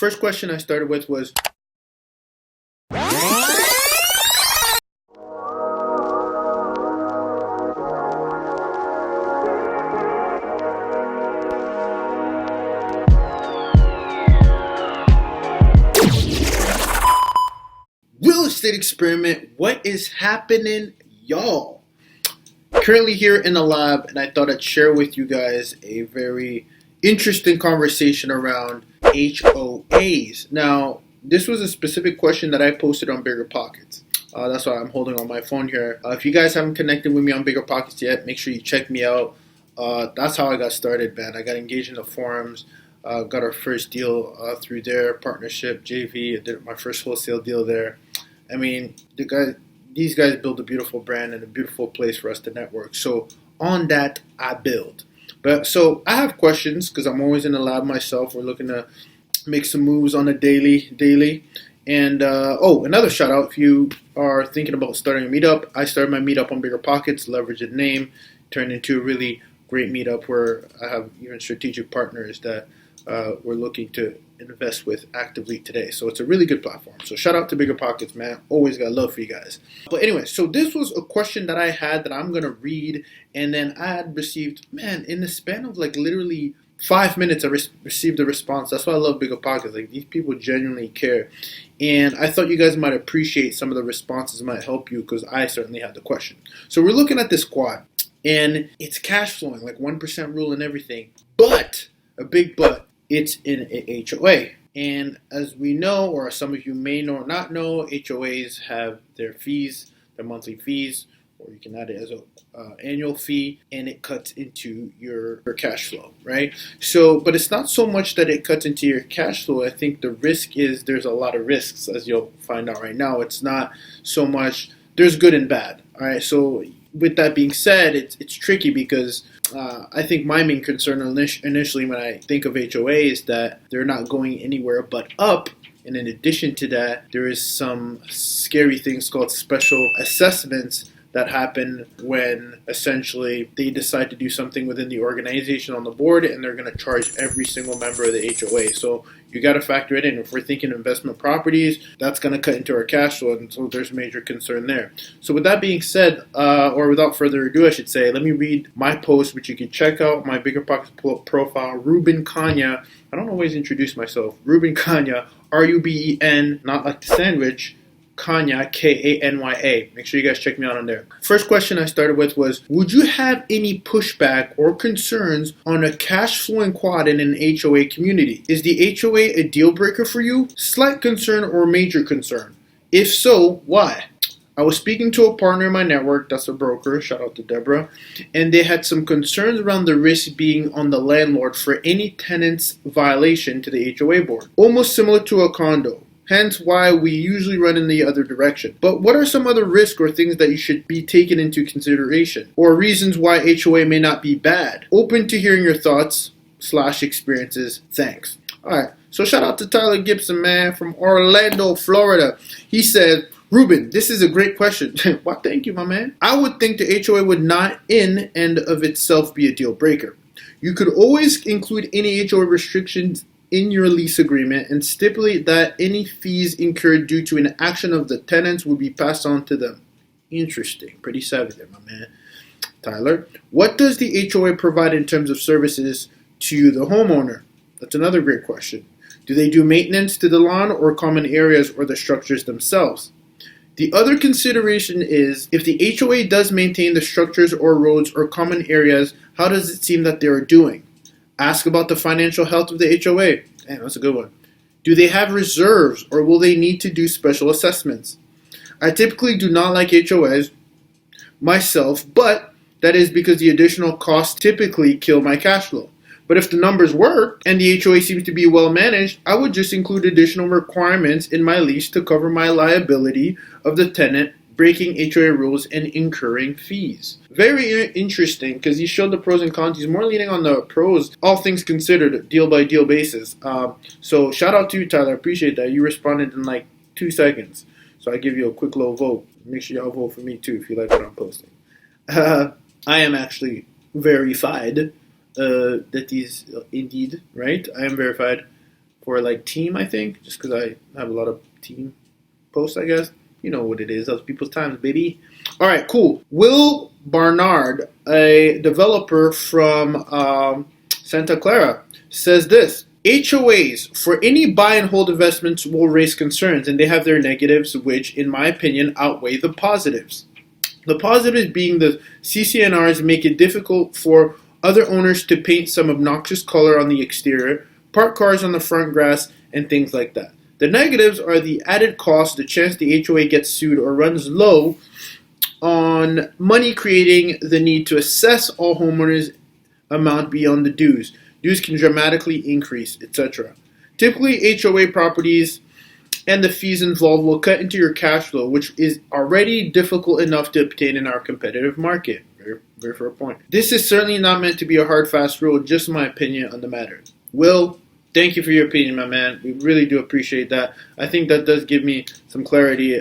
First question I started with was, real estate experiment, what is happening, y'all? Currently here in the lab, and I thought I'd share with you guys a very interesting conversation around HOAs. Now, this was a specific question that I posted on BiggerPockets. That's why I'm holding on my phone here. If you guys haven't connected with me on BiggerPockets yet, make sure you check me out. That's how I got started, man. I got engaged in the forums, got our first deal through their partnership, JV. I did my first wholesale deal there. I mean, these guys build a beautiful brand and a beautiful place for us to network. So on that, I build. But so I have questions because I'm always in the lab myself. We're looking to make some moves on a daily. And another shout out if you are thinking about starting a meetup. I started my meetup on BiggerPockets, leveraged the name, turned into a really great meetup where I have even strategic partners that we're looking to invest with actively today. So it's a really good platform. So shout out to BiggerPockets, man. Always got love for you guys. But anyway, so this was a question that I had that I'm going to read. And then I had received, man, in the span of like literally 5 minutes, I received a response. That's why I love BiggerPockets. Like, these people genuinely care. And I thought you guys might appreciate some of the responses, might help you, because I certainly had the question. So we're looking at this quad, and it's cash flowing, like 1% rule and everything. But, a big but, it's in a HOA. And as we know, or some of you may know or not know, HOAs have their fees, their monthly fees, or you can add it as an annual fee, and it cuts into your cash flow, right? So, but it's not so much that it cuts into your cash flow. I think the risk is there's a lot of risks, as you'll find out right now. It's not so much, there's good and bad, all right? So with that being said, it's tricky because I think my main concern initially when I think of HOA is that they're not going anywhere but up. And in addition to that, there is some scary things called special assessments that happen when essentially they decide to do something within the organization on the board, and they're going to charge every single member of the HOA. So you got to factor it in. If we're thinking investment properties, that's going to cut into our cash flow, and so there's major concern there. So with that being said, or without further ado, I should say, let me read my post, which you can check out my BiggerPockets profile, Ruben Kanya. I don't always introduce myself. Ruben Kanya, R-U-B-E-N, not like the sandwich, Kanya, K-A-N-Y-A. Make sure you guys check me out on there. First question I started with was, would you have any pushback or concerns on a cash flowing quad in an HOA community? Is the HOA a deal breaker for you? Slight concern or major concern? If so, why? I was speaking to a partner in my network, that's a broker, shout out to Deborah, and they had some concerns around the risk being on the landlord for any tenant's violation to the HOA board. Almost similar to a condo. Hence why we usually run in the other direction. But what are some other risks or things that you should be taken into consideration? Or reasons why HOA may not be bad? Open to hearing your thoughts / experiences. Thanks. Alright, so shout out to Tyler Gibson, man, from Orlando, Florida. He said, Ruben, this is a great question. Well, thank you, my man. I would think the HOA would not in and of itself be a deal breaker. You could always include any HOA restrictions in your lease agreement and stipulate that any fees incurred due to an action of the tenants will be passed on to them. Interesting. Pretty savvy there, my man. Tyler, what does the HOA provide in terms of services to the homeowner? That's another great question. Do they do maintenance to the lawn or common areas or the structures themselves? The other consideration is, if the HOA does maintain the structures or roads or common areas, how does it seem that they are doing? Ask about the financial health of the HOA. Damn, that's a good one. Do they have reserves or will they need to do special assessments? I typically do not like HOAs myself, but that is because the additional costs typically kill my cash flow. But if the numbers work and the HOA seems to be well managed, I would just include additional requirements in my lease to cover my liability of the tenant breaking HOA rules and incurring fees. Very interesting, because he showed the pros and cons. He's more leaning on the pros, all things considered, deal by deal basis. So shout out to you, Tyler. I appreciate that. You responded in like 2 seconds. So I give you a quick little vote. Make sure y'all vote for me too if you like what I'm posting. I am actually verified that these, indeed, right? I am verified for like team, I think, just because I have a lot of team posts, I guess. You know what it is. Those people's times, baby. All right, cool. Will Barnard, a developer from Santa Clara, says this. HOAs for any buy and hold investments will raise concerns, and they have their negatives, which, in my opinion, outweigh the positives. The positives being the CCNRs make it difficult for other owners to paint some obnoxious color on the exterior, park cars on the front grass, and things like that. The negatives are the added cost, the chance the HOA gets sued or runs low on money, creating the need to assess all homeowners' amount beyond the dues. Dues can dramatically increase, etc. Typically, HOA properties and the fees involved will cut into your cash flow, which is already difficult enough to obtain in our competitive market. Very, very fair point. This is certainly not meant to be a hard, fast rule, just my opinion on the matter. Will, thank you for your opinion, my man. We really do appreciate that. I think that does give me some clarity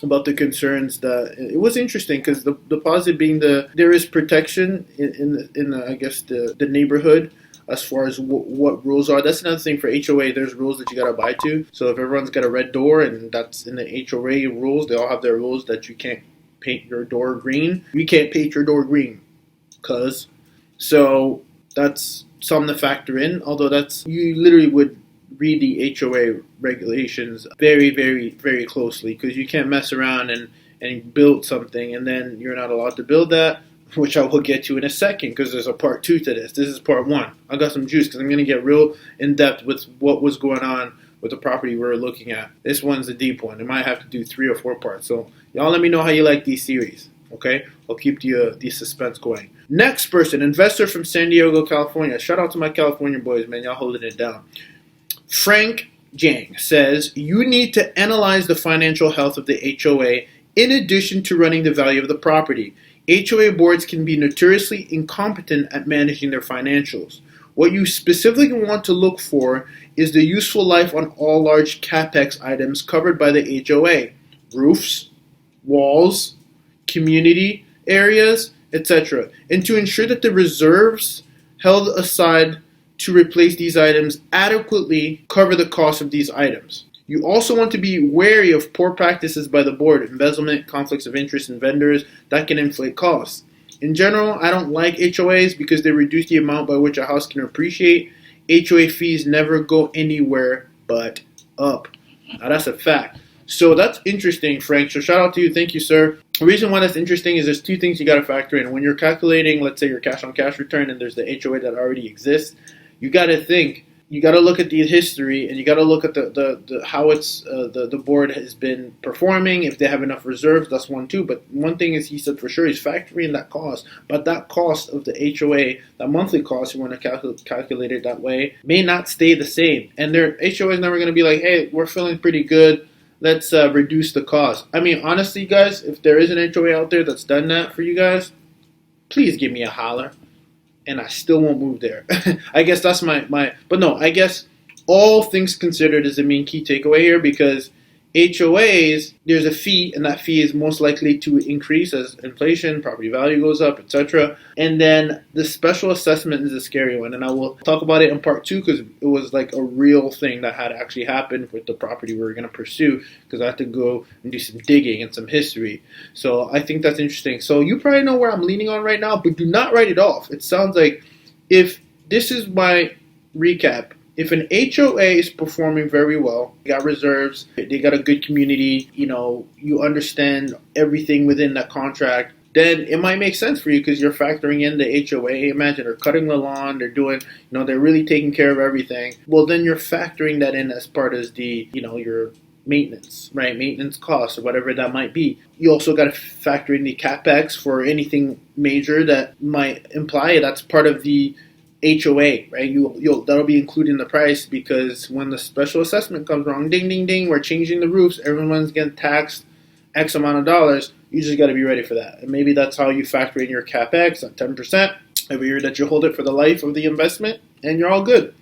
about the concerns. That it was interesting because the positive being there is protection in I guess the neighborhood as far as what rules are. That's another thing for HOA. There's rules that you gotta abide to. So if everyone's got a red door and that's in the HOA rules, they all have their rules that you can't paint your door green. You can't paint your door green, so that's something to factor in. Although you literally would read the HOA regulations very, very, very closely because you can't mess around and build something and then you're not allowed to build that, which I will get to in a second because there's a part 2 to this. This is part 1. I got some juice because I'm going to get real in depth with what was going on with the property we're looking at. This one's the deep one. I might have to do 3 or 4 parts. So y'all let me know how you like these series. Okay? I'll keep the suspense going. Next person, investor from San Diego, California. Shout out to my California boys, man. Y'all holding it down. Frank Jang says, you need to analyze the financial health of the HOA in addition to running the value of the property. HOA boards can be notoriously incompetent at managing their financials. What you specifically want to look for is the useful life on all large capex items covered by the HOA. Roofs, walls, community areas, etc. And to ensure that the reserves held aside to replace these items adequately cover the cost of these items. You also want to be wary of poor practices by the board, embezzlement, conflicts of interest in vendors that can inflate costs. In general, I don't like HOAs because they reduce the amount by which a house can appreciate. HOA fees never go anywhere but up. Now that's a fact. So that's interesting, Frank. So shout out to you. Thank you, sir. The reason why that's interesting is there's 2 things you got to factor in. When you're calculating, let's say, your cash-on-cash return and there's the HOA that already exists, you got to think. You got to look at the history, and you got to look at the how the board has been performing. If they have enough reserves, that's one too. But one thing is, he said for sure he's factoring that cost. But that cost of the HOA, that monthly cost, you want to calculate it that way, may not stay the same. And their HOA is never going to be like, hey, we're feeling pretty good. Let's reduce the cost. I mean, honestly, guys, if there is an HOA out there that's done that for you guys, please give me a holler. And I still won't move there. I guess that's but no, I guess all things considered is the main key takeaway here because HOAs, there's a fee, and that fee is most likely to increase as inflation, property value goes up, etc. And then the special assessment is a scary one, and I will talk about it in part 2 because it was like a real thing that had actually happened with the property we were going to pursue because I had to go and do some digging and some history. So I think that's interesting. So you probably know where I'm leaning on right now, but do not write it off. It sounds like if this is my recap, if an HOA is performing very well, they got reserves, they got a good community, you understand everything within that contract, then it might make sense for you because you're factoring in the HOA. Imagine they're cutting the lawn, they're doing, they're really taking care of everything. Well, then you're factoring that in as part of the, your maintenance, right? Maintenance costs or whatever that might be. You also got to factor in the CapEx for anything major that might imply that's part of the HOA, right? That'll be included in the price because when the special assessment comes wrong, ding, ding, ding, we're changing the roofs, everyone's getting taxed X amount of dollars. You just got to be ready for that. And maybe that's how you factor in your CapEx at 10% every year that you hold it for the life of the investment, and you're all good.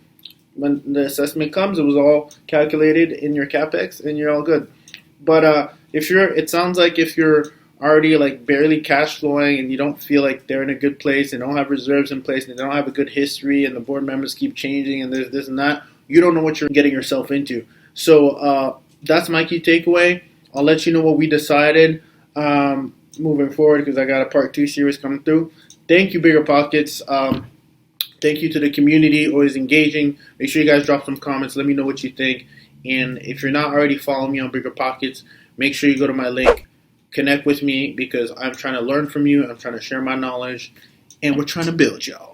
When the assessment comes, it was all calculated in your CapEx, and you're all good. But it sounds like if you're already like barely cash flowing and you don't feel like they're in a good place and don't have reserves in place and they don't have a good history and the board members keep changing and there's this and that, you don't know what you're getting yourself into. So that's my key takeaway. I'll let you know what we decided moving forward, because I got a part 2 series coming through. Thank you, BiggerPockets. Thank you to the community, always engaging. Make sure you guys drop some comments. Let me know what you think. And if you're not already following me on BiggerPockets, make sure you go to my link, connect with me, because I'm trying to learn from you. I'm trying to share my knowledge, and we're trying to build, y'all.